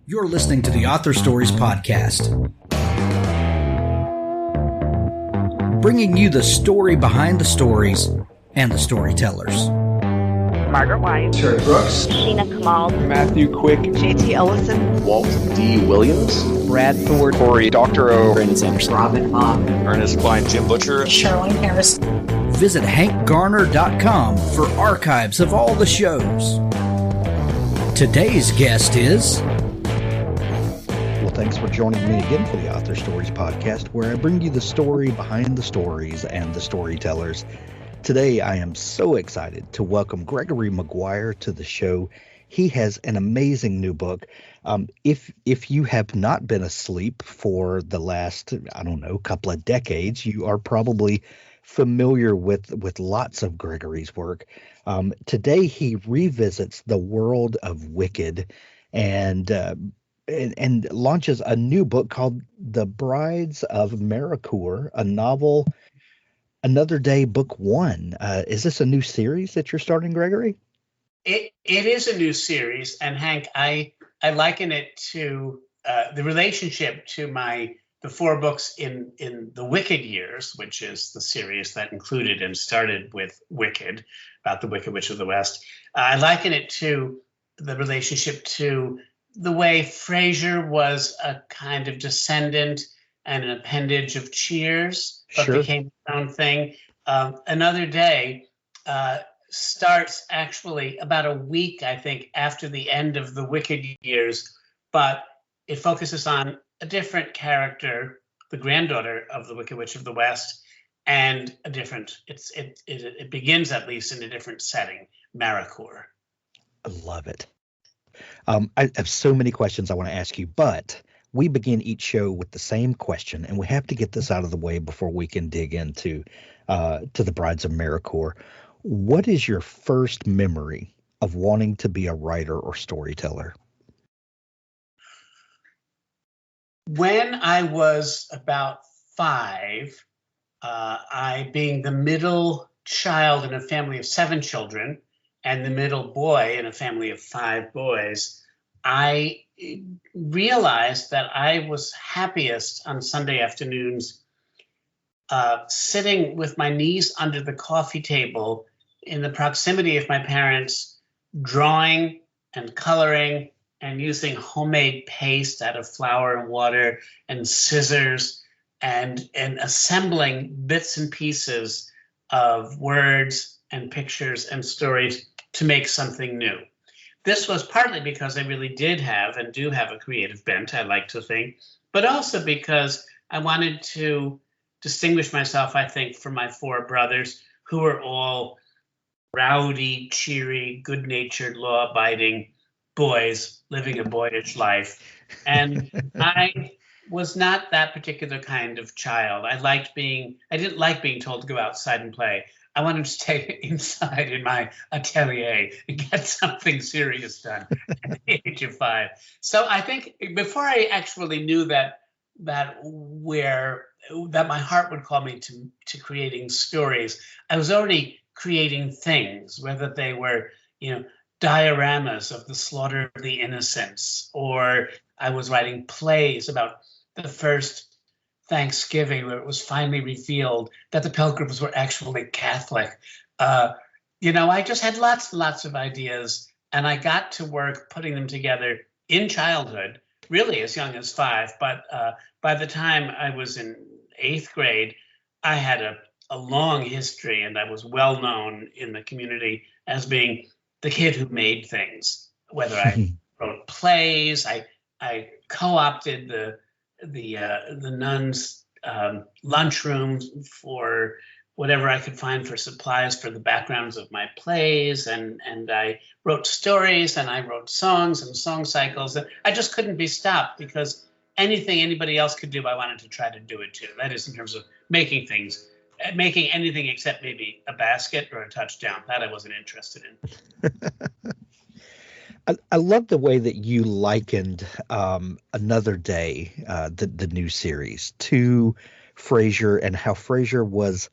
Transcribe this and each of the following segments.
You're listening to the Author Stories Podcast, bringing you the story behind the stories and the storytellers. Margaret White, Terry Brooks, Sheena Kamal, Matthew Quick, JT Ellison, Walt D. Williams, Brad Thor, Corey Dr. O, Brandon Sanderson, Robin Mom, Ernest Klein, Jim Butcher, Charlene Harris. Visit hankgarner.com for archives of all the shows. Today's guest is... Well, thanks for joining me again for the Author Stories Podcast, where I bring you the story behind the stories and the storytellers. Today, I am so excited to welcome Gregory Maguire to the show. He has an amazing new book. If you have not been asleep for the last, couple of decades, you are probably familiar with lots of Gregory's work. Today, he revisits the world of Wicked and launches a new book called The Brides of Maracoor, a novel. Another Day, Book 1. Is this a new series that you're starting, Gregory? It is a new series, and Hank, I liken it to the relationship to the four books in the Wicked years, which is the series that included and started with Wicked, about the Wicked Witch of the West. I liken it to the relationship to the way Frasier was a kind of descendant and an appendage of Cheers, but became its own thing. Another Day starts actually about a week, I think, after the end of the Wicked years, but it focuses on a different character, the granddaughter of the Wicked Witch of the West, and it begins at least in a different setting, Maracoor. I love it. I have so many questions I want to ask you, but we begin each show with the same question, and we have to get this out of the way before we can dig into to the Brides of Maracoor. What is your first memory of wanting to be a writer or storyteller? When I was about 5, I, being the middle child in a family of 7 children and the middle boy in a family of 5 boys, I realized that I was happiest on Sunday afternoons sitting with my knees under the coffee table in the proximity of my parents, drawing and coloring and using homemade paste out of flour and water and scissors and assembling bits and pieces of words and pictures and stories to make something new. This was partly because I really did have and do have a creative bent, I like to think, but also because I wanted to distinguish myself, I think, from my 4 brothers who were all rowdy, cheery, good-natured, law-abiding boys living a boyish life. And I was not that particular kind of child. I didn't like being told to go outside and play. I wanted to stay inside in my atelier and get something serious done at the age of 5. So I think before I actually knew that my heart would call me to creating stories, I was already creating things, whether they were, dioramas of the slaughter of the innocents, or I was writing plays about the first Thanksgiving where it was finally revealed that the Pilgrims were actually Catholic. I just had lots and lots of ideas, and I got to work putting them together in childhood, really as young as 5. But by the time I was in 8th grade, I had a long history, and I was well known in the community as being the kid who made things. Whether I wrote plays, I co-opted the nuns' lunchroom for whatever I could find for supplies for the backgrounds of my plays, and I wrote stories, and I wrote songs and song cycles. And I just couldn't be stopped because anything anybody else could do, I wanted to try to do it too. That is, in terms of making things, making anything except maybe a basket or a touchdown. That I wasn't interested in. I love the way that you likened Another Day, the new series, to Frasier, and how Frasier was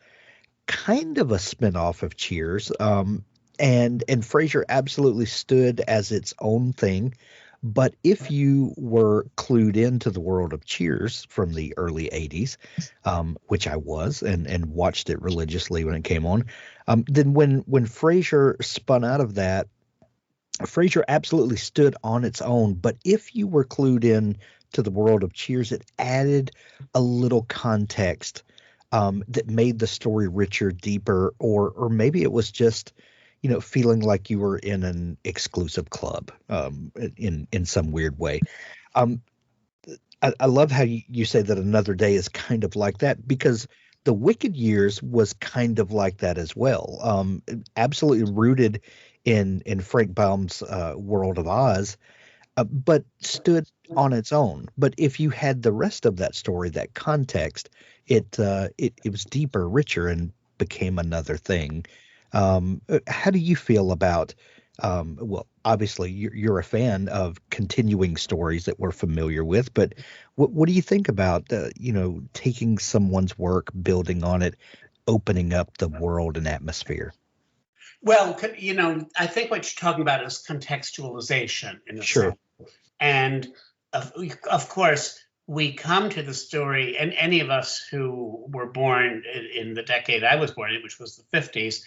kind of a spinoff of Cheers. And Frasier absolutely stood as its own thing. But if you were clued into the world of Cheers from the early 80s, which I was and watched it religiously when it came on, then when Frasier spun out of that, Frasier absolutely stood on its own. But if you were clued in to the world of Cheers, it added a little context that made the story richer, deeper, or maybe it was just, feeling like you were in an exclusive club in some weird way. Um, I love how you say that Another Day is kind of like that, because the Wicked Years was kind of like that as well. Absolutely rooted in Frank Baum's World of Oz, but stood on its own. But if you had the rest of that story, that context, it was deeper, richer, and became another thing. How do you feel about? Well, obviously you're a fan of continuing stories that we're familiar with, but what do you think about taking someone's work, building on it, opening up the world and atmosphere? Well, I think what you're talking about is contextualization in a Sure. sense. And of course, we come to the story, and any of us who were born in the decade I was born in, which was the 50s,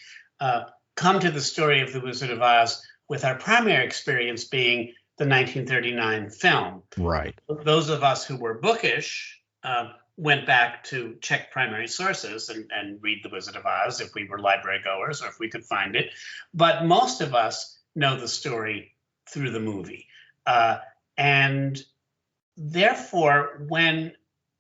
come to the story of The Wizard of Oz with our primary experience being the 1939 film. Right. Those of us who were bookish went back to check primary sources and read The Wizard of Oz if we were library goers or if we could find it. But most of us know the story through the movie. And therefore, when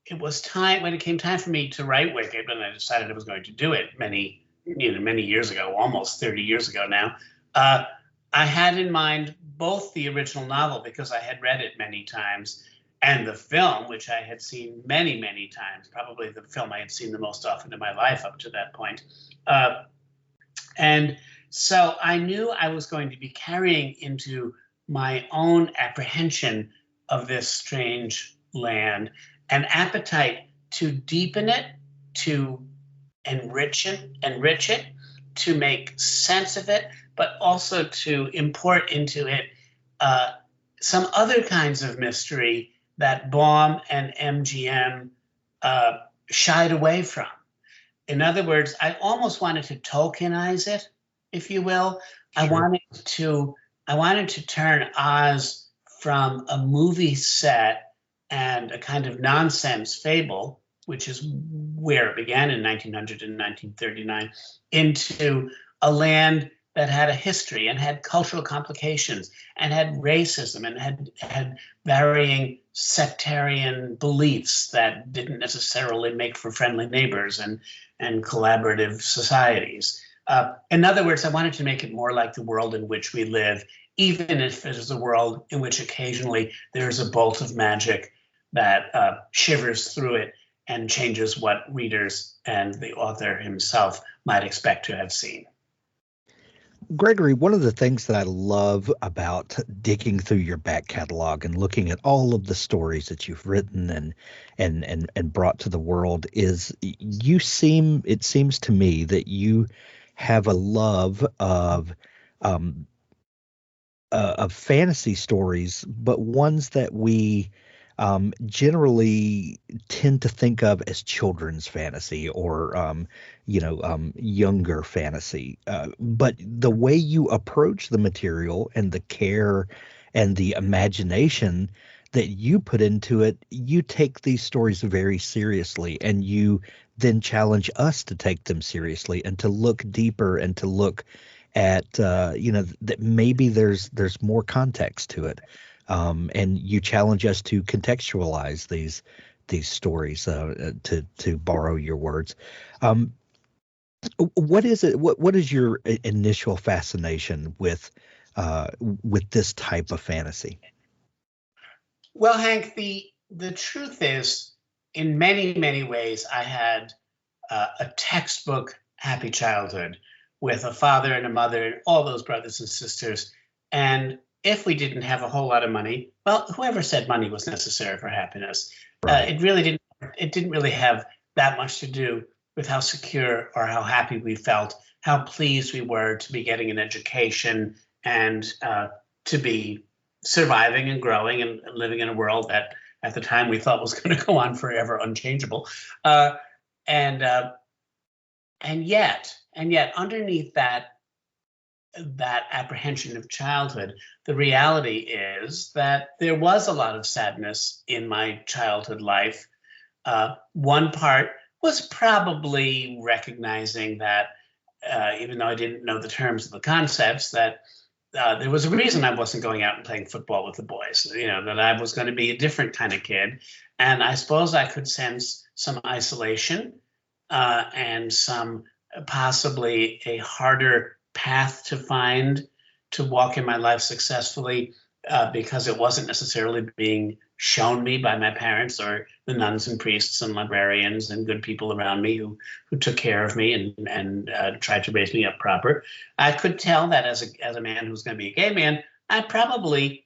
it came time for me to write Wicked, and I decided I was going to do it many years ago, almost 30 years ago now, I had in mind both the original novel, because I had read it many times, and the film, which I had seen many, many times, probably the film I had seen the most often in my life up to that point. And so I knew I was going to be carrying into my own apprehension of this strange land an appetite to deepen it, to enrich it, to make sense of it, but also to import into it some other kinds of mystery that Baum and MGM shied away from. In other words, I almost wanted to Tolkienize it, if you will. Sure. I wanted to turn Oz from a movie set and a kind of nonsense fable, which is where it began in 1900 and 1939, into a land that had a history and had cultural complications and had racism and had varying sectarian beliefs that didn't necessarily make for friendly neighbors and collaborative societies. In other words, I wanted to make it more like the world in which we live, even if it is a world in which occasionally there's a bolt of magic that shivers through it and changes what readers and the author himself might expect to have seen. Gregory, one of the things that I love about digging through your back catalog and looking at all of the stories that you've written and brought to the world is it seems to me that you have a love of fantasy stories, but ones that we generally tend to think of as children's fantasy or younger fantasy. But the way you approach the material and the care and the imagination that you put into it, you take these stories very seriously, and you then challenge us to take them seriously and to look deeper and to look at that maybe there's more context to it. And you challenge us to contextualize these stories, to borrow your words. What is it? What is your initial fascination with this type of fantasy? Well, Hank, the truth is, in many, many ways, I had a textbook happy childhood with a father and a mother and all those brothers and sisters. And if we didn't have a whole lot of money, well, whoever said money was necessary for happiness? Right. It didn't really have that much to do with how secure or how happy we felt, how pleased we were to be getting an education and to be surviving and growing and living in a world that at the time we thought was going to go on forever, unchangeable. And yet underneath that apprehension of childhood, the reality is that there was a lot of sadness in my childhood life. One part was probably recognizing that, even though I didn't know the terms of the concepts, that there was a reason I wasn't going out and playing football with the boys, that I was going to be a different kind of kid. And I suppose I could sense some isolation and some possibly a harder path to find to walk in my life successfully because it wasn't necessarily being shown me by my parents or the nuns and priests and librarians and good people around me who took care of me and tried to raise me up proper. I could tell that as a man who's going to be a gay man, I probably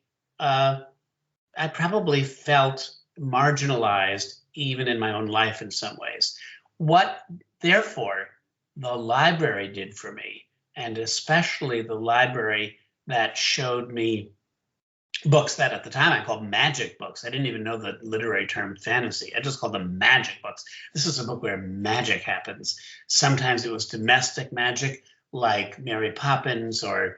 felt marginalized even in my own life in some ways. What, therefore, the library did for me, and especially the library that showed me books that at the time I called magic books. I didn't even know the literary term fantasy. I just called them magic books. This is a book where magic happens. Sometimes it was domestic magic, like Mary Poppins or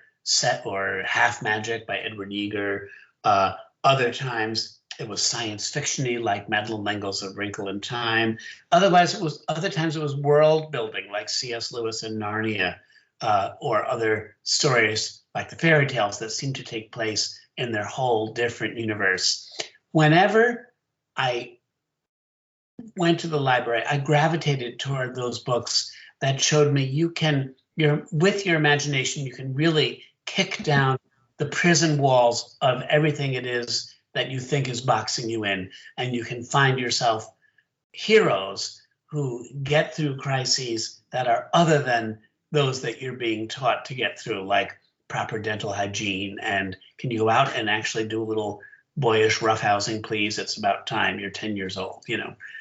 Half Magic by Edward Yeager. Other times it was science fiction-y, like Madeleine L'Engle's A Wrinkle in Time. Other times it was world building, like C.S. Lewis and Narnia, or other stories like the fairy tales that seemed to take place in their whole different universe. Whenever I went to the library, I gravitated toward those books that showed me with your imagination, you can really kick down the prison walls of everything it is that you think is boxing you in, and you can find yourself heroes who get through crises that are other than those that you're being taught to get through, like proper dental hygiene, and can you go out and actually do a little boyish roughhousing, please? It's about time. You're 10 years old,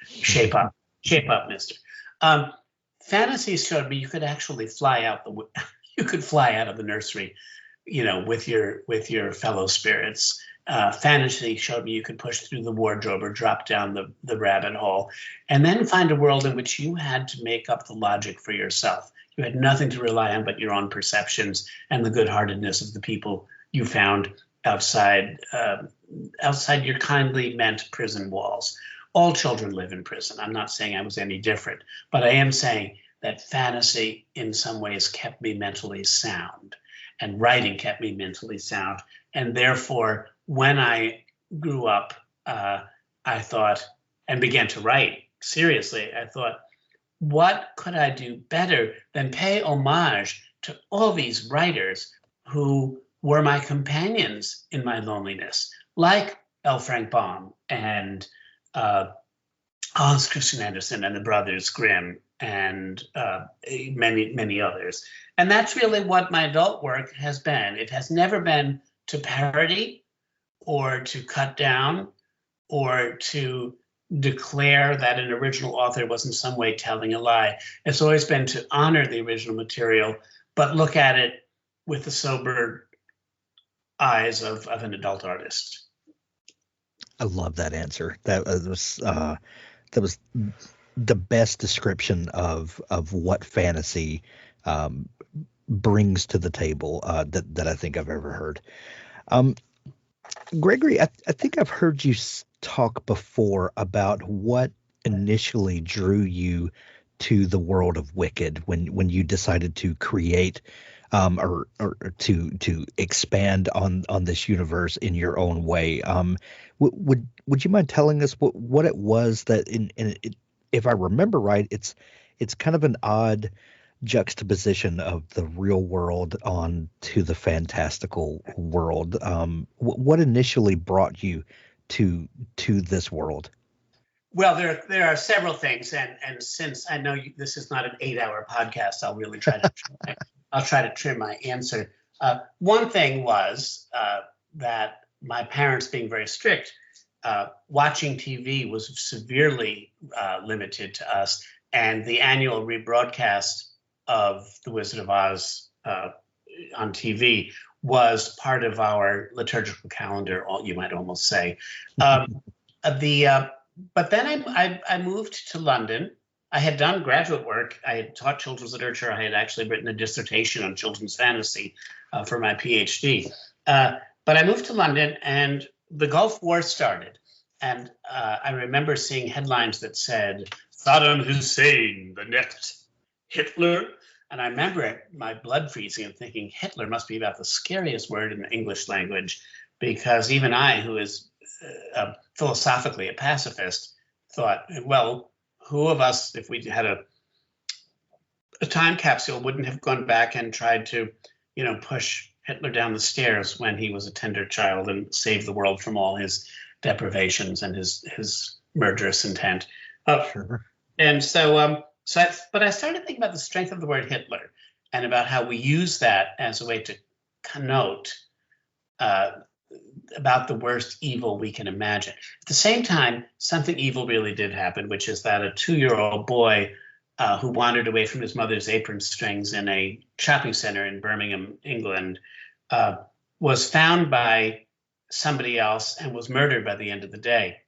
shape up, mister. Fantasies showed me you could actually fly out of the nursery, with your fellow spirits. Fantasy showed me you could push through the wardrobe or drop down the rabbit hole, and then find a world in which you had to make up the logic for yourself. You had nothing to rely on but your own perceptions and the good-heartedness of the people you found outside your kindly meant prison walls. All children live in prison. I'm not saying I was any different, but I am saying that fantasy in some ways kept me mentally sound, and writing kept me mentally sound. And therefore, when I grew up, I thought, and began to write seriously, I thought, what could I do better than pay homage to all these writers who were my companions in my loneliness, like L. Frank Baum and Hans Christian Andersen and the Brothers Grimm and many, many others. And that's really what my adult work has been. It has never been to parody or to cut down or to declare that an original author was in some way telling a lie. It's always been to honor the original material, but look at it with the sober eyes of an adult artist. I love that answer. That was the best description of what fantasy brings to the table that I think I've ever heard. Gregory, I think I've heard you talk before about what initially drew you to the world of Wicked when you decided to create or to expand on this universe in your own way. Would you mind telling us what it was that if I remember right, it's kind of an odd juxtaposition of the real world on to the fantastical world. What initially brought you to this world? Well, there are several things, and since I know this is not an 8-hour podcast, I'll really try to trim my answer. One thing was that my parents, being very strict, watching TV was severely limited to us, and the annual rebroadcast of The Wizard of Oz on TV was part of our liturgical calendar, you might almost say. But then I moved to London. I had done graduate work. I had taught children's literature. I had actually written a dissertation on children's fantasy for my PhD. But I moved to London, and the Gulf War started. And I remember seeing headlines that said, Saddam Hussein, the next Hitler. And I remember my blood freezing and thinking, Hitler must be about the scariest word in the English language, because even I, who is philosophically a pacifist, thought, well, who of us, if we had a time capsule, wouldn't have gone back and tried to, push Hitler down the stairs when he was a tender child and save the world from all his deprivations and his murderous intent. Sure. And so, but I started thinking about the strength of the word Hitler and about how we use that as a way to connote about the worst evil we can imagine. At the same time, something evil really did happen, which is that a 2-year-old boy who wandered away from his mother's apron strings in a shopping center in Birmingham, England, was found by somebody else and was murdered by the end of the day.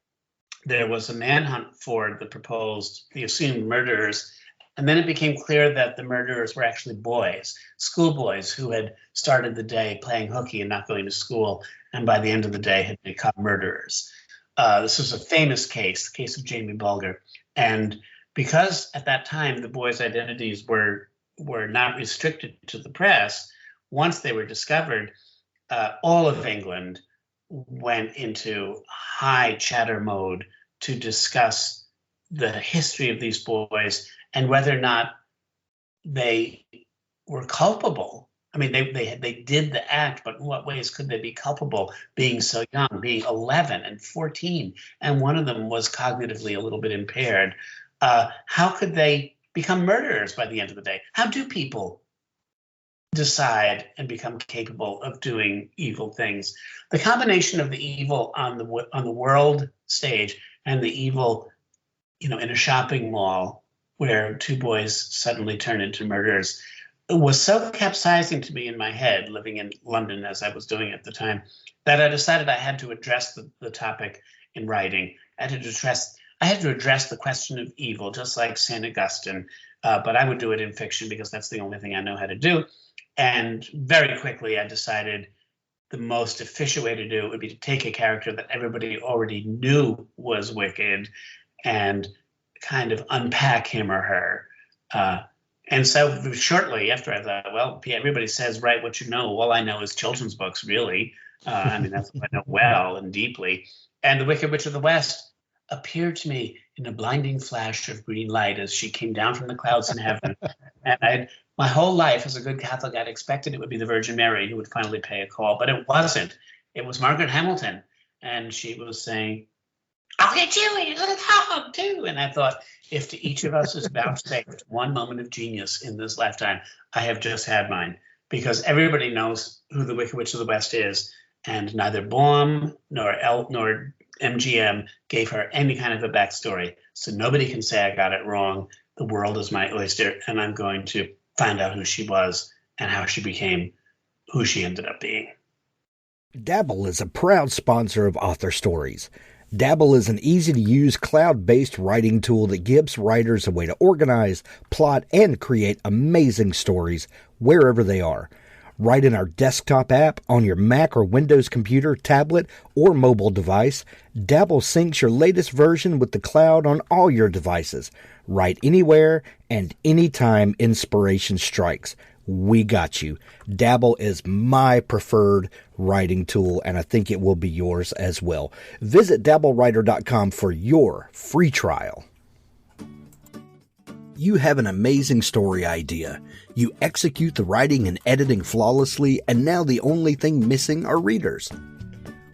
There was a manhunt for the assumed murderers, and then it became clear that the murderers were actually boys, schoolboys who had started the day playing hooky and not going to school, and by the end of the day had become murderers. This was a famous case, the case of Jamie Bulger. And because at that time the boys' identities were not restricted to the press, once they were discovered, all of England went into high chatter mode to discuss the history of these boys and whether or not they were culpable. I mean, they did the act, but in what ways could they be culpable being so young, being 11 and 14, and one of them was cognitively a little bit impaired? How could they become murderers by the end of the day? How do people decide and become capable of doing evil things? The combination of the evil on the world stage and the evil, in a shopping mall where 2 boys suddenly turn into murderers, it was so capsizing to me in my head, living in London as I was doing at the time, that I decided I had to address the topic in writing. I had to address the question of evil, just like St. Augustine, but I would do it in fiction because that's the only thing I know how to do. And very quickly, I decided the most efficient way to do it would be to take a character that everybody already knew was wicked and kind of unpack him or her. And so shortly after, I thought, well, everybody says, write what you know. All I know is children's books, really. That's what I know well and deeply. And the Wicked Witch of the West appeared to me in a blinding flash of green light as she came down from the clouds in heaven. And my whole life as a good Catholic, I'd expected it would be the Virgin Mary who would finally pay a call, but it wasn't. It was Margaret Hamilton. And she was saying, I'll get you and your little dog too. And I thought, if to each of us is vouchsafed one moment of genius in this lifetime, I have just had mine, because everybody knows who the Wicked Witch of the West is, and neither Baum nor MGM gave her any kind of a backstory. So nobody can say I got it wrong. The world is my oyster, and I'm going to find out who she was and how she became who she ended up being. Dabble is a proud sponsor of Author Stories. Dabble is an easy-to-use cloud-based writing tool that gives writers a way to organize, plot, and create amazing stories wherever they are. Write in our desktop app on your Mac or Windows computer, tablet, or mobile device. Dabble syncs your latest version with the cloud on all your devices. Write anywhere and anytime inspiration strikes. We got you. Dabble is my preferred writing tool, and I think it will be yours as well. Visit dabblewriter.com for your free trial. You have an amazing story idea. You execute the writing and editing flawlessly, and now the only thing missing are readers.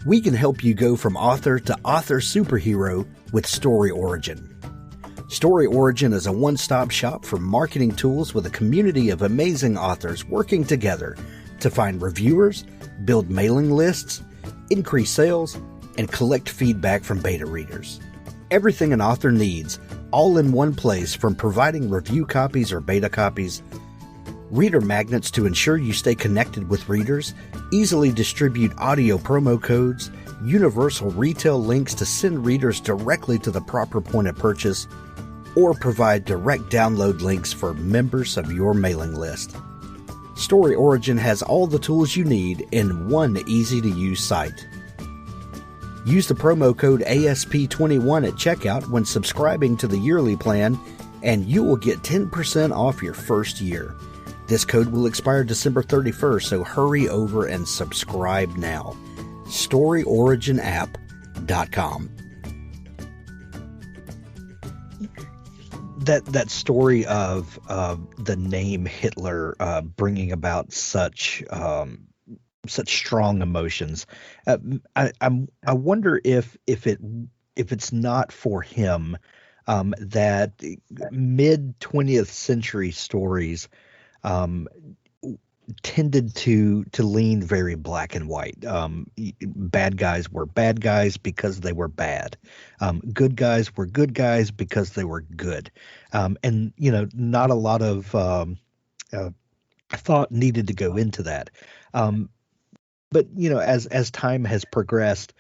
We can help you go from author to author superhero with Story Origin. Story Origin is a one-stop shop for marketing tools with a community of amazing authors working together to find reviewers, build mailing lists, increase sales, and collect feedback from beta readers. Everything an author needs, all in one place, from providing review copies or beta copies reader magnets to ensure you stay connected with readers, easily distribute audio promo codes, universal retail links to send readers directly to the proper point of purchase, or provide direct download links for members of your mailing list. Story Origin has all the tools you need in one easy-to-use site. Use the promo code ASP21 at checkout when subscribing to the yearly plan, and you will get 10% off your first year. This code will expire December 31st, so hurry over and subscribe now. StoryOriginApp.com. That story of the name Hitler bringing about such strong emotions. I wonder if it's not for him that mid 20th century stories tended to lean very black and white. Bad guys were bad guys because they were bad. Good guys were good guys because they were good. And not a lot of thought needed to go into that. But as time has progressed,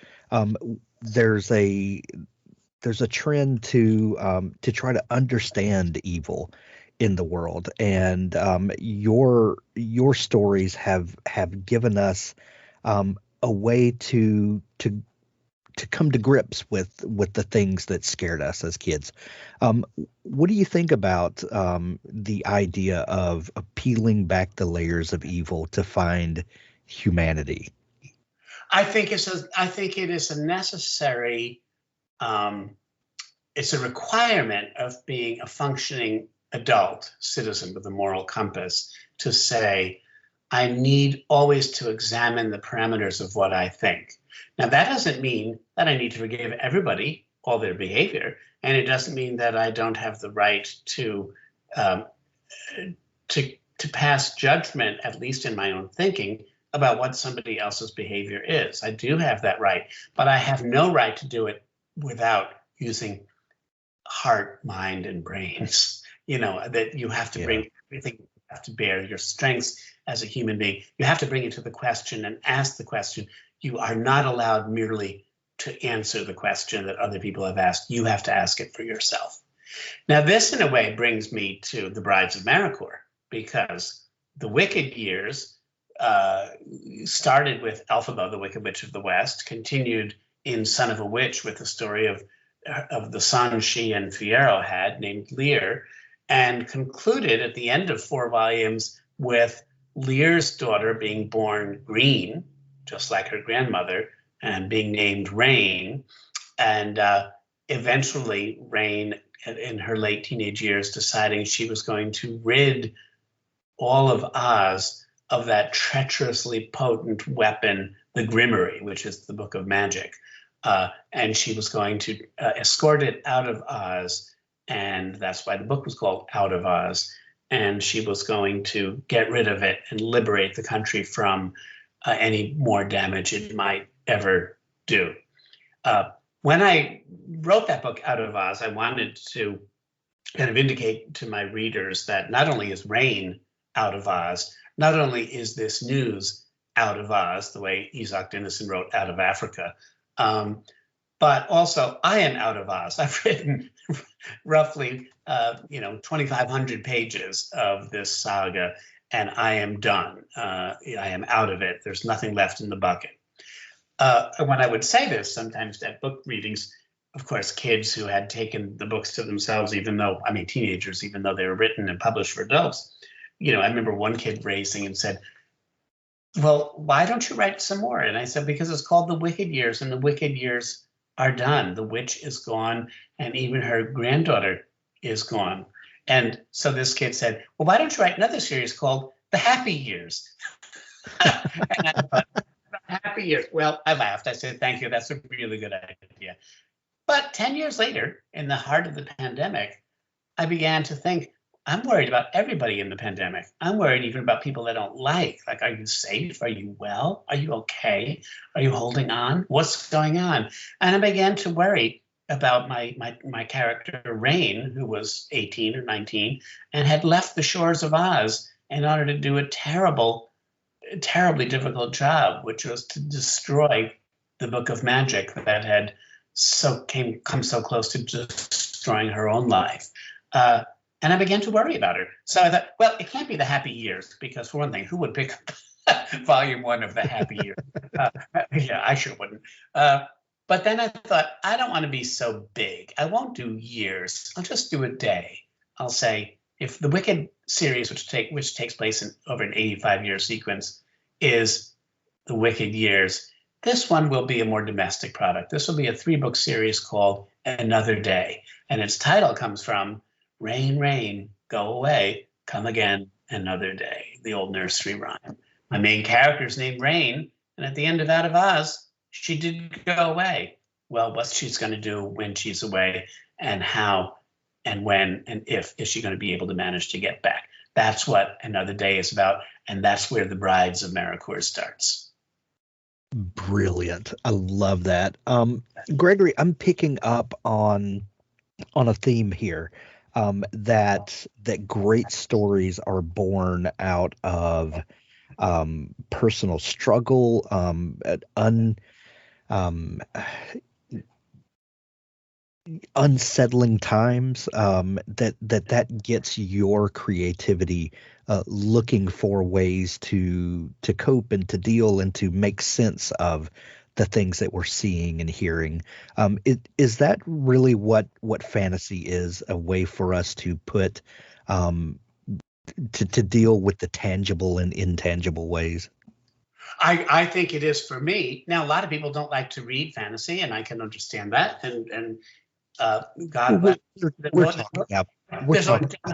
there's a trend to try to understand evil in the world, and your stories have given us a way to come to grips with the things that scared us as kids. What do you think about the idea of peeling back the layers of evil to find humanity? I think it is a necessary. It's a requirement of being a functioning adult citizen with a moral compass to say, I need always to examine the parameters of what I think. Now, that doesn't mean that I need to forgive everybody, all their behavior, and it doesn't mean that I don't have the right to pass judgment, at least in my own thinking, about what somebody else's behavior is. I do have that right, but I have no right to do it without using heart, mind, and brains. That you have to bring everything, you have to bear your strengths as a human being. You have to bring it to the question and ask the question. You are not allowed merely to answer the question that other people have asked. You have to ask it for yourself. Now, this in a way brings me to the Brides of Maracoor, because the Wicked Years started with Elphaba, the Wicked Witch of the West, continued in Son of a Witch with the story of the son she and Fiyero had named Lear, and concluded at the end of 4 volumes with Lear's daughter being born green, just like her grandmother, and being named Rain, and eventually Rain, in her late teenage years, deciding she was going to rid all of Oz of that treacherously potent weapon, the Grimoire, which is the book of magic. And she was going to escort it out of Oz, and that's why the book was called Out of Oz. And she was going to get rid of it and liberate the country from any more damage it might ever do. When I wrote that book, Out of Oz, I wanted to kind of indicate to my readers that not only is Rain out of Oz, not only is this news out of Oz, the way Isak Dinesen wrote Out of Africa, but also I am out of Oz. I've written roughly 2,500 pages of this saga, and I am done. I am out of it. There's nothing left in the bucket. When I would say this, sometimes at book readings, of course, kids who had taken the books to themselves, teenagers, even though they were written and published for adults, I remember one kid raising and said, well, why don't you write some more? And I said, because it's called The Wicked Years, and the Wicked Years are done. The witch is gone, and even her granddaughter is gone. And so this kid said, well, why don't you write another series called The Happy Years? And I thought, Happy Years. Well, I laughed. I said, thank you. That's a really good idea. But 10 years later, in the heart of the pandemic, I began to think, I'm worried about everybody in the pandemic. I'm worried even about people I don't like. Like, are you safe? Are you well? Are you okay? Are you holding on? What's going on? And I began to worry about my character, Rain, who was 18 or 19 and had left the shores of Oz in order to do a terribly difficult job, which was to destroy the book of magic that had come so close to destroying her own life. And I began to worry about her. So I thought, well, it can't be the happy years, because for one thing, who would pick up volume 1 of the happy years? Yeah, I sure wouldn't. But then I thought, I don't want to be so big. I won't do years. I'll just do a day. I'll say, if the Wicked series, which takes place over an 85-year sequence, is the Wicked years, this one will be a more domestic product. This will be a 3-book series called Another Day. And its title comes from Rain, Rain, Go Away, Come Again Another Day, the old nursery rhyme. My main character's named Rain, and at the end of Out of Oz, she did go away. Well, what she's going to do when she's away, and how and when and if is she going to be able to manage to get back? That's what Another Day is about, and that's where the Brides of Maracoor starts. Brilliant. I love that. Gregory, I'm picking up on a theme here, that great stories are born out of personal struggle, unsettling times, that gets your creativity looking for ways to cope and to deal and to make sense of the things that we're seeing and hearing. Is that really what fantasy is, a way for us to put to deal with the tangible and intangible ways? I think it is for me. Now, a lot of people don't like to read fantasy, and I can understand that. And God, we're talking about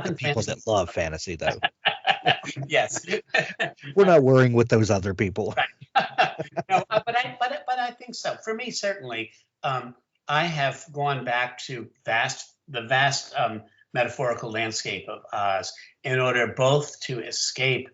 the people that love fantasy, though. Yes. We're not worrying with those other people. No, but I think so. For me, certainly, I have gone back to the vast metaphorical landscape of Oz in order both to escape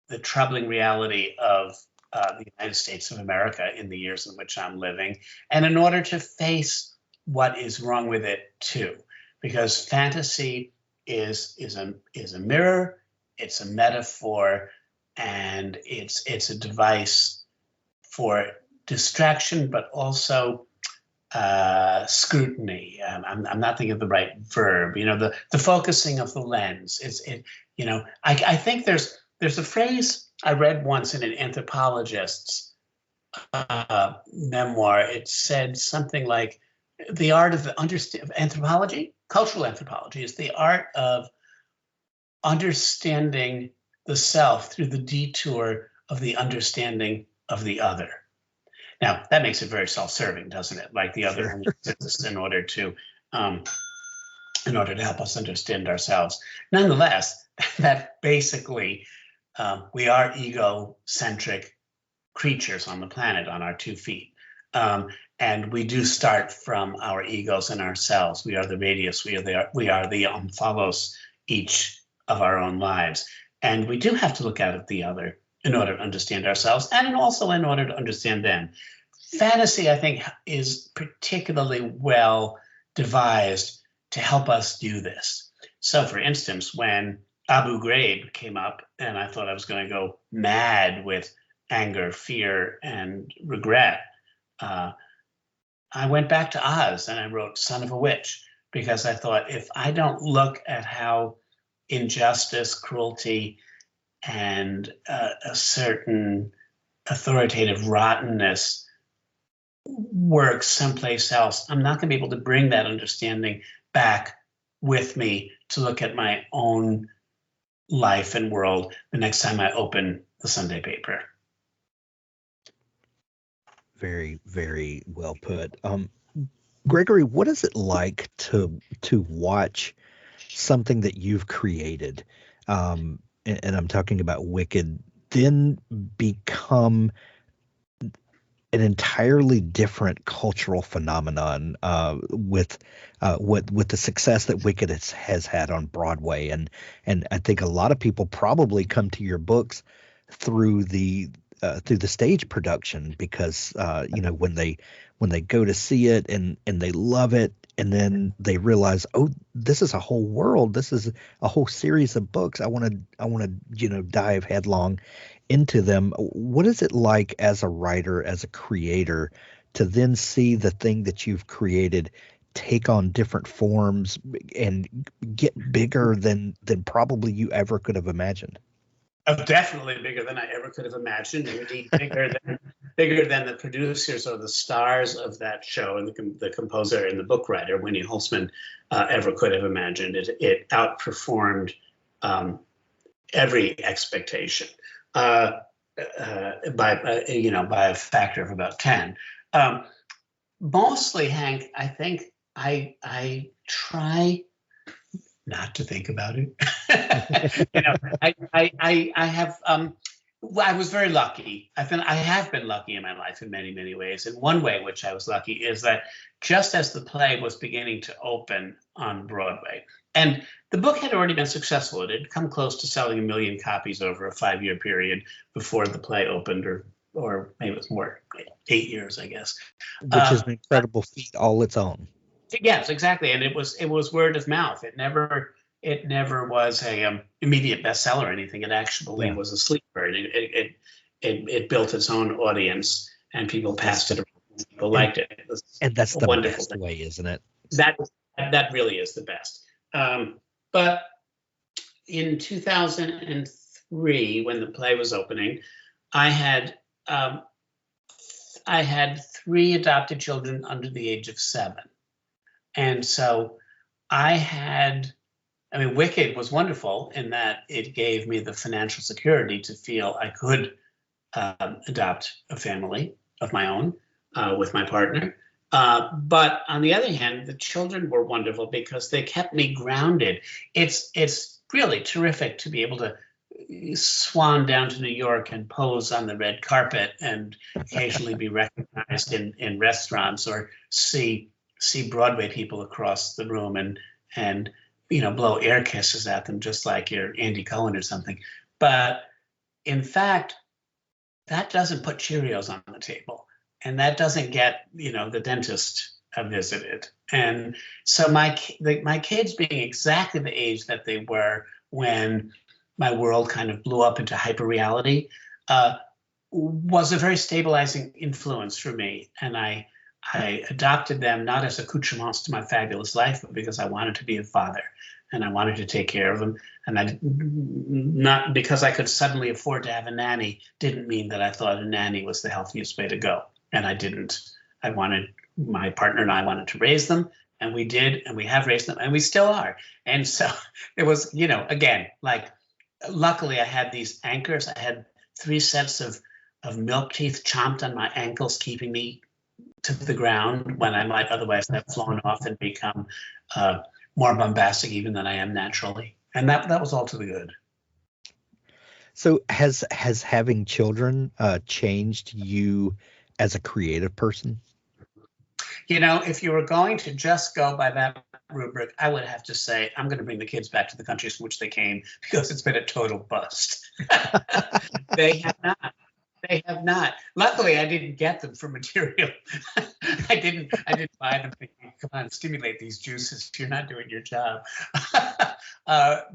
the troubling reality of the United States of America in the years in which I'm living, and in order to face what is wrong with it too, because fantasy is a mirror, it's a metaphor, and it's a device for distraction, but also scrutiny. I'm not thinking of the right verb. The focusing of the lens. I think there's a phrase I read once in an anthropologist's memoir. It said something like, the art of anthropology, cultural anthropology, is the art of understanding the self through the detour of the understanding of the other. Now, that makes it very self-serving, doesn't it? Like the other only exists in order to help us understand ourselves. Nonetheless, that basically we are egocentric creatures on the planet on our 2 feet. And we do start from our egos and ourselves. We are the radius, we are the omphalos each of our own lives. And we do have to look out at the other in order to understand ourselves, and also in order to understand them. Fantasy, I think, is particularly well devised to help us do this. So, for instance, when Abu Ghraib came up, and I thought I was going to go mad with anger, fear, and regret, I went back to Oz and I wrote Son of a Witch, because I thought, if I don't look at how injustice, cruelty, and a certain authoritative rottenness works someplace else, I'm not going to be able to bring that understanding back with me to look at my own life and world the next time I open the Sunday paper. Very, very well put. Gregory, what is it like to watch something that you've created, and I'm talking about Wicked, then become an entirely different cultural phenomenon with the success that Wicked has had on Broadway, and I think a lot of people probably come to your books through the stage production, because when they go to see it and they love it, and then they realize, oh, this is a whole world. This is a whole series of books. I want to dive headlong into them. What is it like as a writer, as a creator, to then see the thing that you've created take on different forms and get bigger than probably you ever could have imagined? Oh, definitely bigger than I ever could have imagined. Indeed, bigger than the producers or the stars of that show and the composer and the book writer, Winnie Holzman, ever could have imagined. It outperformed every expectation by a factor of about 10. Mostly, Hank, I think I try not to think about it. I have. I was very lucky. I have been lucky in my life in many, many ways. And one way in which I was lucky is that just as the play was beginning to open on Broadway, and the book had already been successful, it had come close to selling 1 million copies over a 5-year period before the play opened, or maybe it was more, 8 years, I guess. Which is an incredible feat all its own. Yes, exactly, and it was word of mouth. It never was a immediate bestseller or anything. It actually was a sleeper. It built its own audience, and people passed it around. People liked it. And that's the wonderful best way, isn't it? That really is the best. But in 2003, when the play was opening, I had 3 adopted children under the age of 7. And so Wicked was wonderful in that it gave me the financial security to feel I could adopt a family of my own with my partner. But on the other hand, the children were wonderful because they kept me grounded. It's really terrific to be able to swan down to New York and pose on the red carpet and occasionally be recognized in restaurants, or see Broadway people across the room and blow air kisses at them just like you're Andy Cohen or something. But in fact, that doesn't put Cheerios on the table, and that doesn't get the dentist visited. And so my kids being exactly the age that they were when my world kind of blew up into hyperreality was a very stabilizing influence for me. And I adopted them not as accoutrements to my fabulous life, but because I wanted to be a father and I wanted to take care of them. And not because I could suddenly afford to have a nanny didn't mean that I thought a nanny was the healthiest way to go. And I didn't. My partner and I wanted to raise them, and we did, and we have raised them, and we still are. And so it was, again, like, luckily I had these anchors. I had 3 sets of milk teeth chomped on my ankles, keeping me to the ground when I might otherwise have flown off and become more bombastic even than I am naturally. And that was all to the good. So has having children changed you as a creative person? If you were going to just go by that rubric, I would have to say I'm going to bring the kids back to the countries from which they came, because it's been a total bust. They have not. They have not. Luckily, I didn't get them for material. I didn't buy them thinking, come on, stimulate these juices. You're not doing your job.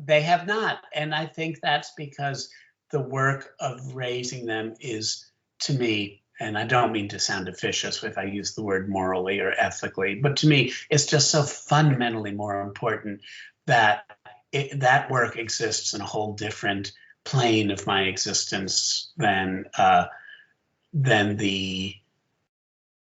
They have not. And I think that's because the work of raising them is, to me, and I don't mean to sound officious if I use the word morally or ethically, but to me, it's just so fundamentally more important that that work exists in a whole different plane of my existence than the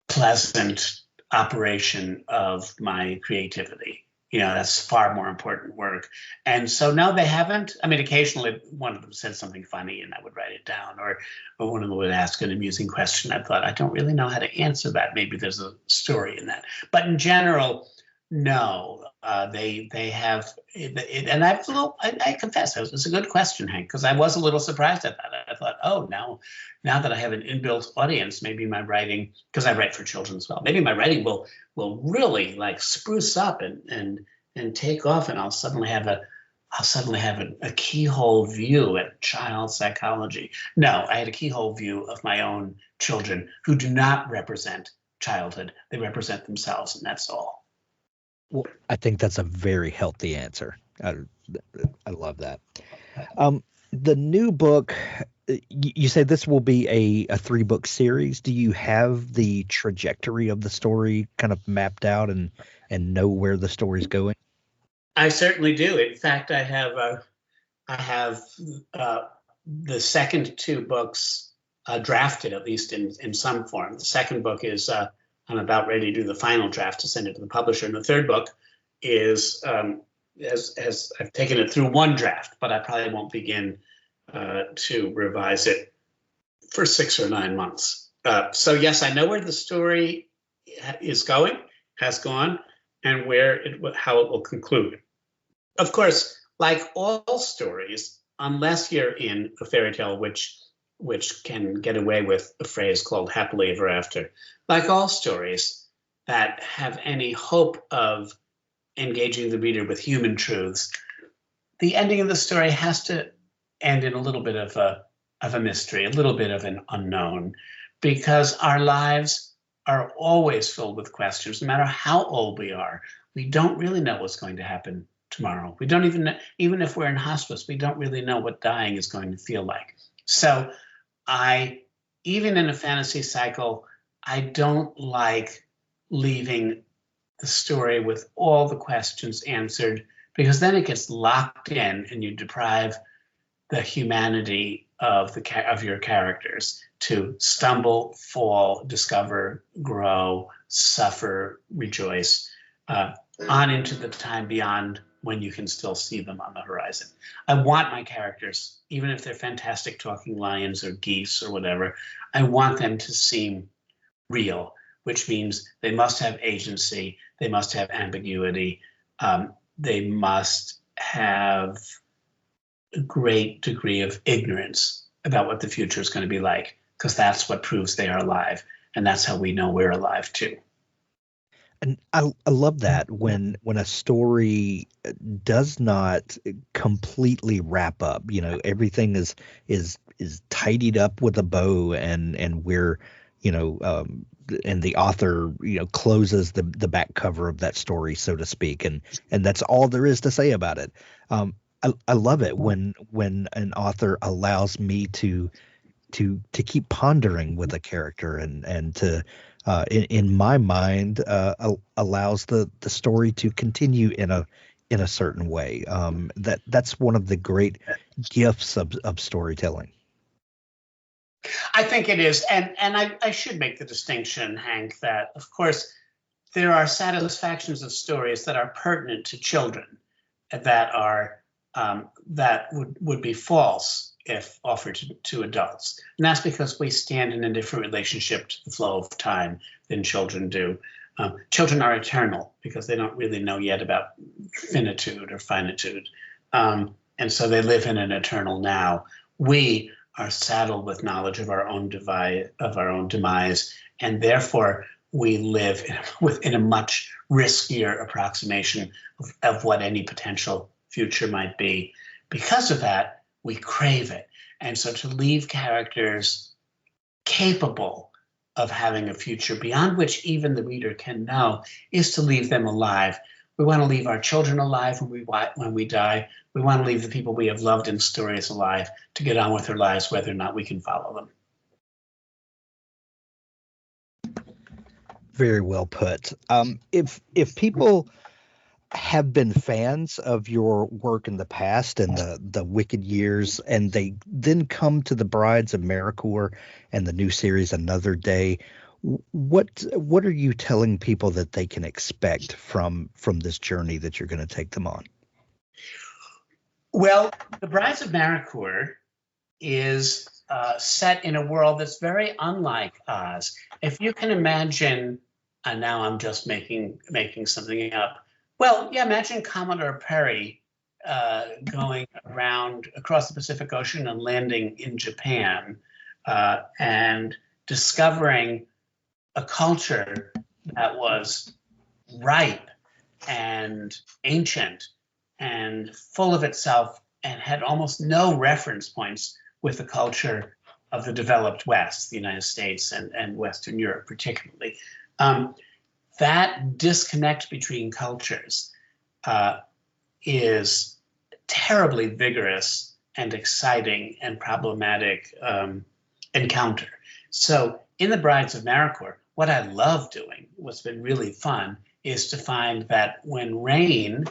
pleasant operation of my creativity. That's far more important work. And so no, they haven't. I mean, occasionally one of them said something funny and I would write it down, or one of them would ask an amusing question. I thought, I don't really know how to answer that. Maybe there's a story in that. But in general, no, they have, and I confess, it's a good question, Hank, because I was a little surprised at that. I thought, oh, now that I have an inbuilt audience, maybe my writing, because I write for children as well, maybe my writing will really like spruce up and take off, and I'll suddenly have a keyhole view at child psychology. No, I had a keyhole view of my own children who do not represent childhood; they represent themselves, and that's all. Well, I think that's a very healthy answer. I love that. The new book, you say this will be a 3-book series. Do you have the trajectory of the story kind of mapped out and know where the story's going? I certainly do. In fact, I have the second 2 books drafted, at least in some form. The second book is I'm about ready to do the final draft to send it to the publisher, and the third book is as I've taken it through 1 draft, but I probably won't begin to revise it for 6 or 9 months. So yes, I know where the story is going, has gone, and how it will conclude. Of course, like all stories, unless you're in a fairy tale which can get away with a phrase called happily ever after, like all stories that have any hope of engaging the reader with human truths, the ending of the story has to end in a little bit of a mystery, a little bit of an unknown, because our lives are always filled with questions. No matter how old we are, we don't really know what's going to happen tomorrow. We don't even know, even if we're in hospice, we don't really know what dying is going to feel like. So even in a fantasy cycle, I don't like leaving the story with all the questions answered, because then it gets locked in and you deprive the humanity of your characters to stumble, fall, discover, grow, suffer, rejoice, on into the time beyond when you can still see them on the horizon. I want my characters, even if they're fantastic talking lions or geese or whatever, I want them to seem real, which means they must have agency, they must have ambiguity, they must have a great degree of ignorance about what the future is going to be like, because that's what proves they are alive, and that's how we know we're alive too. And I love that when a story does not completely wrap up. Everything is tidied up with a bow, and we're and the author closes the back cover of that story, so to speak, and that's all there is to say about it. I love it when an author allows me to keep pondering with a character and to in my mind allows the story to continue in a certain way. That's one of the great gifts of storytelling. I think it is, and I should make the distinction, Hank, that of course there are satisfactions of stories that are pertinent to children that are that would be false if offered to adults. And that's because we stand in a different relationship to the flow of time than children do. Children are eternal because they don't really know yet about finitude or finitude. And so they live in an eternal now. We are saddled with knowledge of our own demise, and therefore we live within a much riskier approximation of what any potential future might be. Because of that, we crave it. And so to leave characters capable of having a future beyond which even the reader can know is to leave them alive. We want to leave our children alive when we die. We want to leave the people we have loved in stories alive to get on with their lives, whether or not we can follow them. Very well put. If people have been fans of your work in the past and the Wicked Years, and they then come to the Brides of Maracoor and the new series Another Day, what are you telling people that they can expect from this journey that you're going to take them on? Well, the Brides of Maracoor is set in a world that's very unlike Oz. If you can imagine, and now I'm just making something up. Well, yeah, imagine Commodore Perry going around across the Pacific Ocean and landing in Japan and discovering a culture that was ripe and ancient and full of itself and had almost no reference points with the culture of the developed West, the United States and Western Europe particularly. that disconnect between cultures is terribly vigorous and exciting and problematic encounter. So in the Brides of Maracoor, what I love doing, what's been really fun, is to find that when Rain,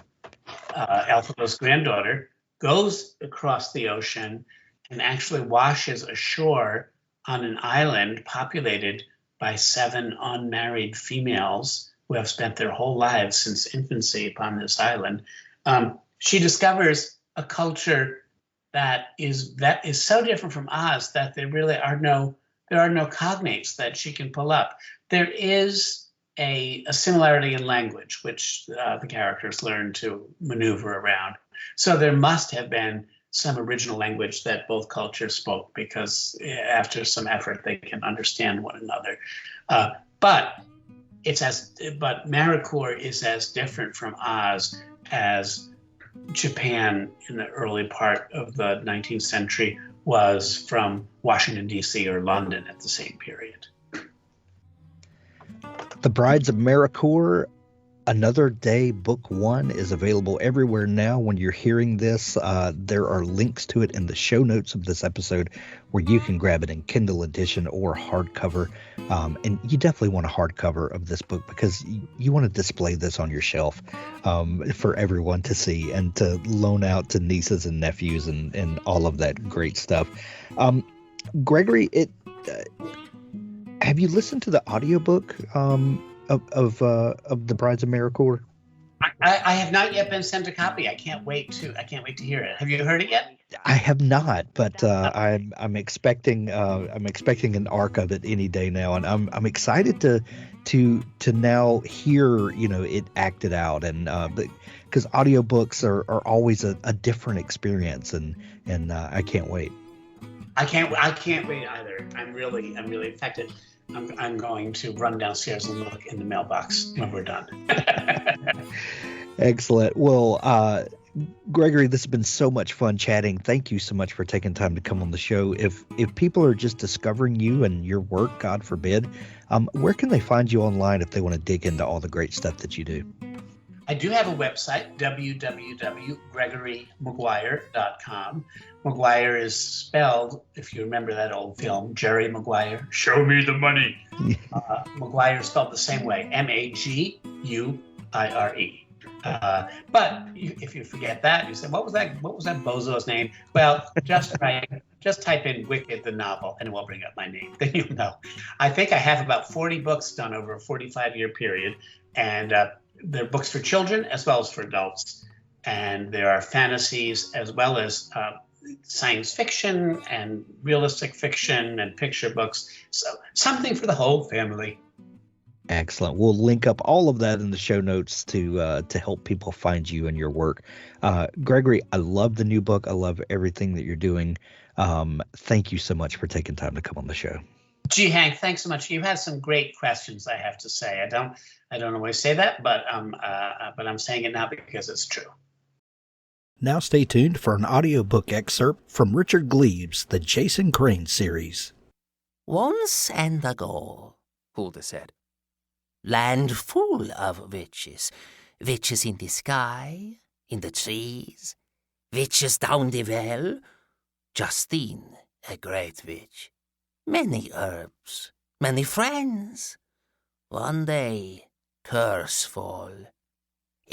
Elphaba's granddaughter, goes across the ocean and actually washes ashore on an island populated by 7 unmarried females who have spent their whole lives since infancy upon this island, she discovers a culture that is so different from Oz that there are no cognates that she can pull up. There is a similarity in language, which the characters learn to maneuver around. So there must have been some original language that both cultures spoke, because after some effort they can understand one another. But Maracoor is as different from Oz as Japan in the early part of the 19th century was from Washington, D.C. or London at the same period. The Brides of Maracoor, Another Day, Book 1 is available everywhere now. When you're hearing this, there are links to it in the show notes of this episode where you can grab it in Kindle edition or hardcover. And you definitely want a hardcover of this book because you want to display this on your shelf for everyone to see and to loan out to nieces and nephews and all of that great stuff. Gregory, have you listened to the audiobook of the Brides of Maracoor? I have not yet been sent a copy. I can't wait to hear it. Have you heard it yet? I have not, but I'm expecting an arc of it any day now, and I'm excited to now hear it acted out, and because audiobooks are always a different experience, and I can't wait. I can't wait either. I'm really affected. I'm going to run downstairs and look in the mailbox when we're done. Excellent. Well, Gregory, this has been so much fun chatting. Thank you so much for taking time to come on the show. If people are just discovering you and your work, God forbid, where can they find you online if they want to dig into all the great stuff that you do? I do have a website, www.gregorymcguire.com. Maguire is spelled, if you remember that old film, Jerry Maguire, Show Me the Money. Maguire is spelled the same way, Maguire. But if you forget that, you say, what was that bozo's name? Well, just type in Wicked the novel and it will bring up my name. Then you'll know. I think I have about 40 books done over a 45-year period, and they're books for children as well as for adults. And there are fantasies as well as science fiction and realistic fiction and picture books. So something for the whole family. Excellent. We'll link up all of that in the show notes to help people find you and your work. Gregory, I love the new book. I love everything that you're doing. Thank you so much for taking time to come on the show. Gee, Hank, thanks so much. You had some great questions, I have to say. I don't always say that, but I'm saying it now because it's true. Now stay tuned for an audiobook excerpt from Richard Gleaves' The Jason Crane series. Once and ago, Hulda said, land full of witches. Witches in the sky, in the trees, witches down the well. Justine, a great witch. Many herbs, many friends. One day, curse fall.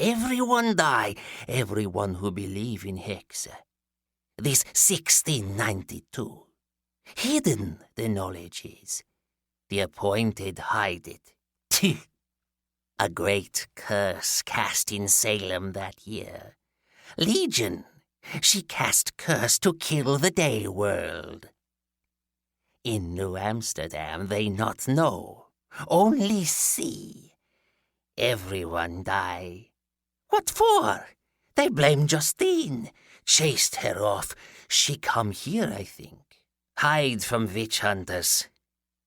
Everyone die, everyone who believe in hexe. This 1692. Hidden the knowledge is. The appointed hide it. A great curse cast in Salem that year. Legion, she cast curse to kill the day world. In New Amsterdam they not know, only see. Everyone die. What for? They blame Justine. Chased her off. She come here, I think. Hide from witch hunters.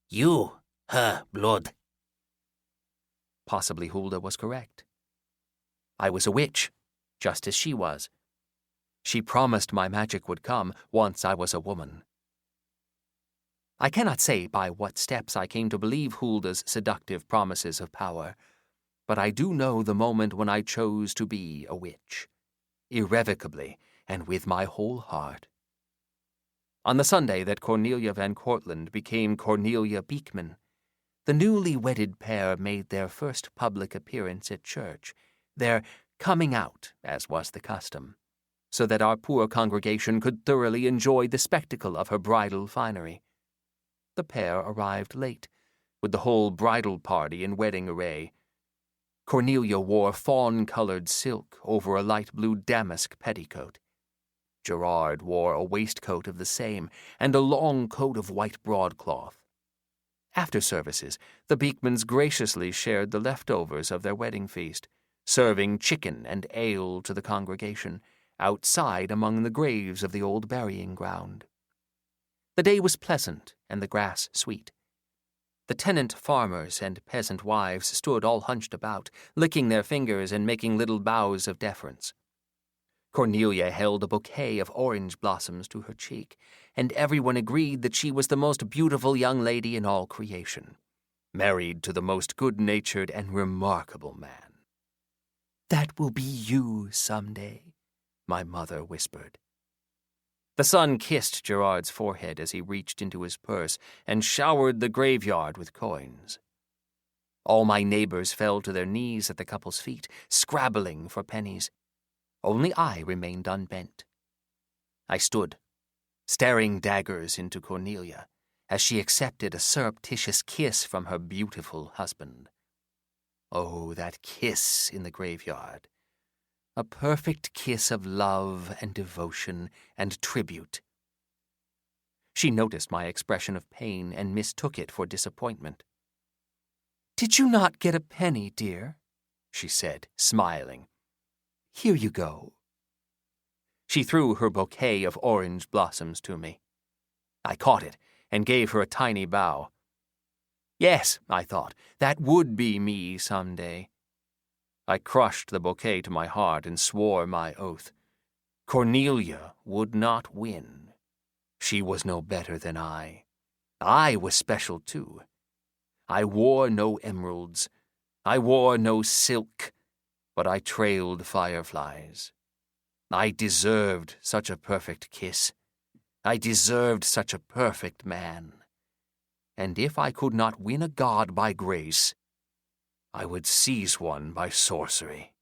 You, her blood. Possibly Hulda was correct. I was a witch, just as she was. She promised my magic would come once I was a woman. I cannot say by what steps I came to believe Hulda's seductive promises of power. but I do know the moment when I chose to be a witch, irrevocably and with my whole heart. On the Sunday that Cornelia Van Cortlandt became Cornelia Beekman, the newly wedded pair made their first public appearance at church, their coming out, as was the custom, so that our poor congregation could thoroughly enjoy the spectacle of her bridal finery. The pair arrived late, with the whole bridal party in wedding array. Cornelia wore fawn-colored silk over a light blue damask petticoat. Gerard wore a waistcoat of the same, and a long coat of white broadcloth. After services, the Beekmans graciously shared the leftovers of their wedding feast, serving chicken and ale to the congregation, outside among the graves of the old burying ground. The day was pleasant and the grass sweet. The tenant farmers and peasant wives stood all hunched about, licking their fingers and making little bows of deference. Cornelia held a bouquet of orange blossoms to her cheek, and everyone agreed that she was the most beautiful young lady in all creation, married to the most good-natured and remarkable man. "That will be you some day," my mother whispered. The sun kissed Gerard's forehead as he reached into his purse and showered the graveyard with coins. All my neighbors fell to their knees at the couple's feet, scrabbling for pennies. Only I remained unbent. I stood, staring daggers into Cornelia, as she accepted a surreptitious kiss from her beautiful husband. Oh, that kiss in the graveyard! A perfect kiss of love and devotion and tribute. She noticed my expression of pain and mistook it for disappointment. "Did you not get a penny, dear?" she said, smiling. "Here you go." She threw her bouquet of orange blossoms to me. I caught it and gave her a tiny bow. Yes, I thought, that would be me some day. I crushed the bouquet to my heart and swore my oath. Cornelia would not win. She was no better than I. I was special, too. I wore no emeralds. I wore no silk. But I trailed fireflies. I deserved such a perfect kiss. I deserved such a perfect man. And if I could not win a god by grace, I would seize one by sorcery.